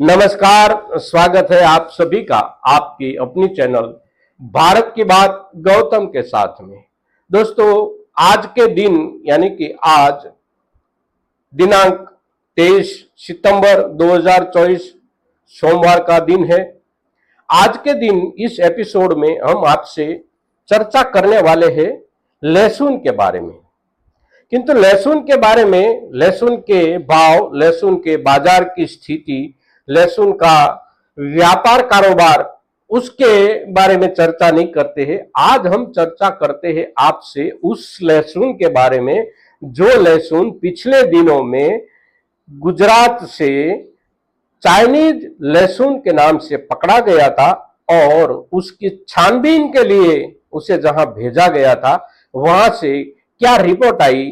नमस्कार, स्वागत है आप सभी का आपकी अपनी चैनल भारत की बात गौतम के साथ में। दोस्तों, आज के दिन यानी कि आज दिनांक 23 सितंबर 2024 सोमवार का दिन है। आज के दिन इस एपिसोड में हम आपसे चर्चा करने वाले हैं लहसुन के बारे में। किंतु लहसुन के बारे में, लहसुन के भाव, लहसुन के बाजार की स्थिति, लहसुन का व्यापार कारोबार, उसके बारे में चर्चा नहीं करते हैं। आज हम चर्चा करते हैं आपसे उस लहसुन के बारे में जो लहसुन पिछले दिनों में गुजरात से चाइनीज लहसुन के नाम से पकड़ा गया था और उसकी छानबीन के लिए उसे जहां भेजा गया था वहां से क्या रिपोर्ट आई,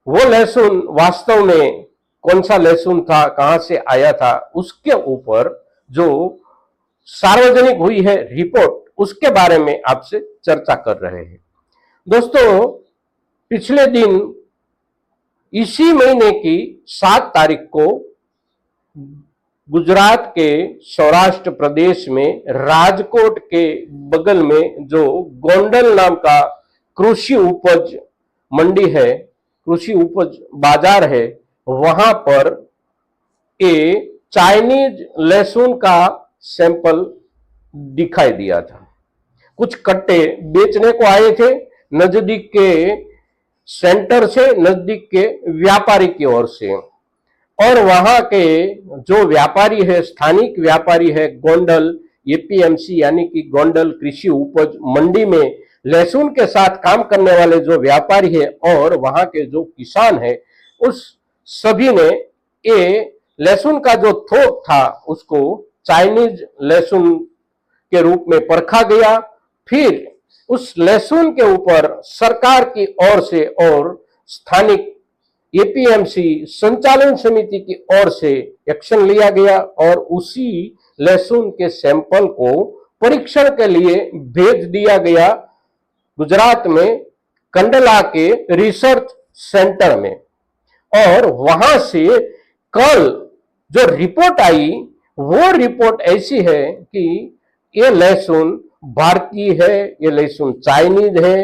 वो लहसुन वास्तव में कौन सा लहसुन था, कहां से आया था, उसके ऊपर जो सार्वजनिक हुई है रिपोर्ट, उसके बारे में आपसे चर्चा कर रहे हैं। दोस्तों, पिछले दिन इसी महीने की 7 तारीख को गुजरात के सौराष्ट्र प्रदेश में राजकोट के बगल में जो गोंडल नाम का कृषि उपज मंडी है, कृषि उपज बाजार है, वहां पर चाइनीज लहसुन का सैंपल दिखाई दिया था। कुछ कट्टे बेचने को आए थे नजदीक के सेंटर से, नजदीक के व्यापारी की ओर से, और वहां के जो व्यापारी है, स्थानिक व्यापारी है, गोंडल एपीएमसी यानी कि गोंडल कृषि उपज मंडी में लहसुन के साथ काम करने वाले जो व्यापारी है और वहां के जो किसान है, उस सभी ने ये लहसुन का जो थोक था उसको चाइनीज लहसुन के रूप में परखा गया। फिर उस लहसुन के ऊपर सरकार की ओर से और स्थानिक एपीएमसी संचालन समिति की ओर से एक्शन लिया गया और उसी लहसुन के सैंपल को परीक्षण के लिए भेज दिया गया गुजरात में कंडला के रिसर्च सेंटर में। और वहां से कल जो रिपोर्ट आई वो रिपोर्ट ऐसी है कि ये लहसुन भारतीय है, ये लहसुन चाइनीज है,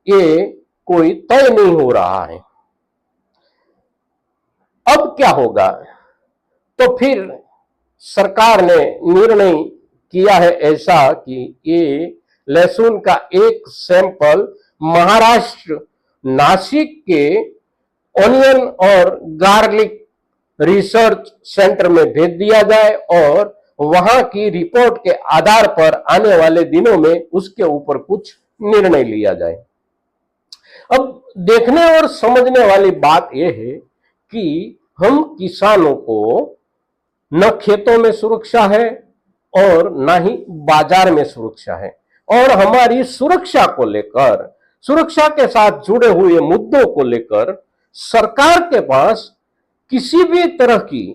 ये कोई तय नहीं हो रहा है। अब क्या होगा? तो फिर सरकार ने निर्णय किया है ऐसा कि ये लहसुन का एक सैंपल महाराष्ट्र नासिक के ऑनियन और गार्लिक रिसर्च सेंटर में भेज दिया जाए और वहां की रिपोर्ट के आधार पर आने वाले दिनों में उसके ऊपर कुछ निर्णय लिया जाए। अब देखने और समझने वाली बात यह है कि हम किसानों को न खेतों में सुरक्षा है और न ही बाजार में सुरक्षा है, और हमारी सुरक्षा को लेकर, सुरक्षा के साथ जुड़े हुए मुद्दों को लेकर सरकार के पास किसी भी तरह की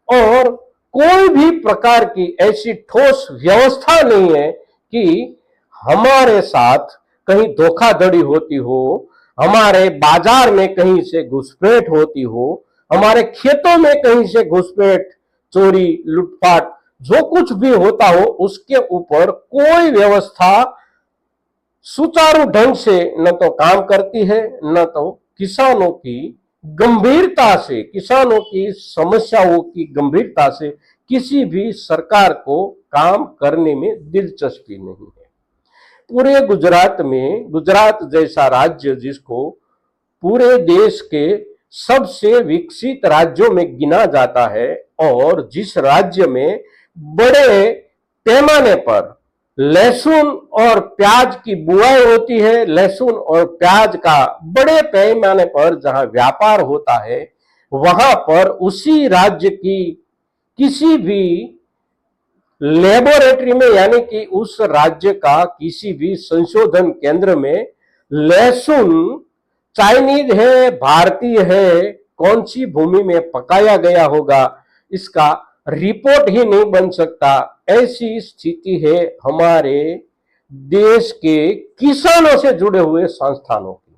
और कोई भी प्रकार की ऐसी ठोस व्यवस्था नहीं है कि हमारे साथ कहीं धोखाधड़ी होती हो, हमारे बाजार में कहीं से घुसपैठ होती हो, हमारे खेतों में कहीं से घुसपैठ, चोरी, लूटपाट, जो कुछ भी होता हो उसके ऊपर कोई व्यवस्था सुचारू ढंग से न तो काम करती है, न तो किसानों की गंभीरता से, किसानों की समस्याओं की गंभीरता से किसी भी सरकार को काम करने में दिलचस्पी नहीं है। पूरे गुजरात में, गुजरात जैसा राज्य जिसको पूरे देश के सबसे विकसित राज्यों में गिना जाता है और जिस राज्य में बड़े पैमाने पर लहसुन और प्याज की बुआई होती है, लहसुन और प्याज का बड़े पैमाने पर जहां व्यापार होता है, वहां पर उसी राज्य की किसी भी लेबोरेटरी में यानी कि उस राज्य का किसी भी संशोधन केंद्र में लहसुन चाइनीज है, भारतीय है, कौन सी भूमि में पकाया गया होगा, इसका रिपोर्ट ही नहीं बन सकता। ऐसी स्थिति है हमारे देश के किसानों से जुड़े हुए संस्थानों की।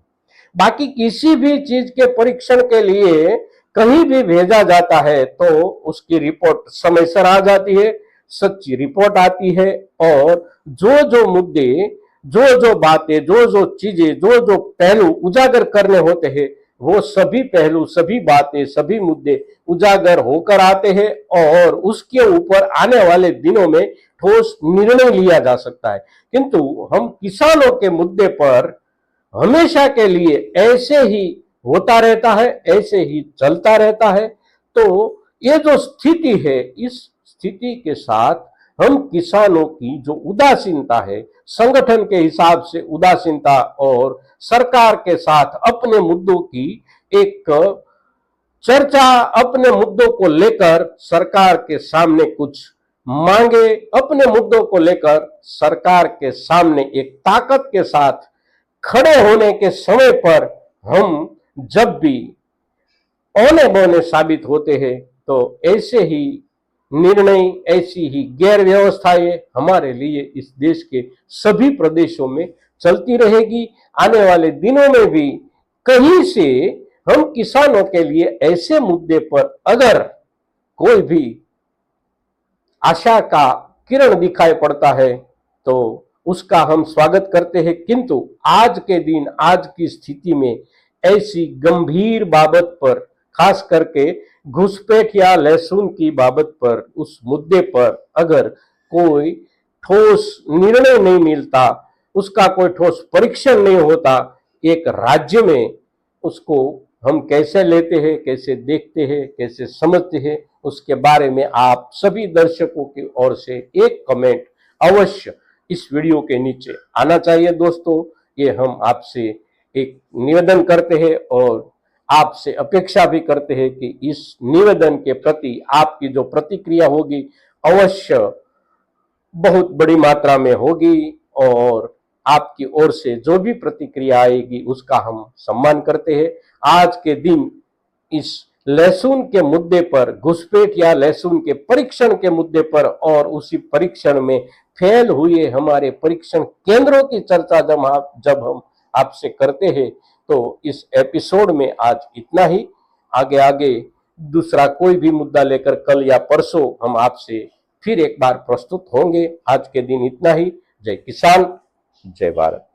बाकी किसी भी चीज के परीक्षण के लिए कहीं भी भेजा जाता है तो उसकी रिपोर्ट समय से आ जाती है, सच्ची रिपोर्ट आती है, और जो जो मुद्दे, जो जो बातें, जो जो चीजें, जो जो पहलू उजागर करने होते हैं, वो सभी पहलू, सभी बातें, सभी मुद्दे उजागर होकर आते हैं और उसके ऊपर आने वाले दिनों में ठोस निर्णय लिया जा सकता है। किंतु हम किसानों के मुद्दे पर हमेशा के लिए ऐसे ही होता रहता है, ऐसे ही चलता रहता है। तो ये जो स्थिति है, इस स्थिति के साथ हम किसानों की जो उदासीनता है, संगठन के हिसाब से उदासीनता और सरकार के साथ अपने मुद्दों की एक चर्चा, अपने मुद्दों को लेकर सरकार के सामने कुछ मांगे, अपने मुद्दों को लेकर सरकार के सामने एक ताकत के साथ खड़े होने के समय पर हम जब भी औने बौने साबित होते हैं, तो ऐसे ही निर्णय, ऐसी ही गैर व्यवस्थाएं हमारे लिए इस देश के सभी प्रदेशों में चलती रहेगी। आने वाले दिनों में भी कहीं से हम किसानों के लिए ऐसे मुद्दे पर अगर कोई भी आशा का किरण दिखाई पड़ता है तो उसका हम स्वागत करते हैं। किंतु आज के दिन, आज की स्थिति में ऐसी गंभीर बाबत पर, खास करके घुसपैठ या लहसुन की बाबत पर, उस मुद्दे पर अगर कोई ठोस निर्णय नहीं मिलता, उसका कोई ठोस परीक्षण नहीं होता एक राज्य में, उसको हम कैसे लेते हैं, कैसे देखते हैं, कैसे समझते हैं, उसके बारे में आप सभी दर्शकों की ओर से एक कमेंट अवश्य इस वीडियो के नीचे आना चाहिए। दोस्तों, ये हम आपसे एक निवेदन करते हैं और आपसे अपेक्षा भी करते हैं कि इस निवेदन के प्रति आपकी जो प्रतिक्रिया होगी अवश्य बहुत बड़ी मात्रा में होगी, और आपकी ओर से जो भी प्रतिक्रिया आएगी उसका हम सम्मान करते हैं। आज के दिन इस लहसुन के मुद्दे पर, घुसपैठ या लहसुन के परीक्षण के मुद्दे पर और उसी परीक्षण में फेल हुए हमारे परीक्षण केंद्रों की चर्चा जब हम आपसे करते हैं, तो इस एपिसोड में आज इतना ही। आगे दूसरा कोई भी मुद्दा लेकर कल या परसों हम आपसे फिर एक बार प्रस्तुत होंगे। आज के दिन इतना ही। जय किसान, जय भारत।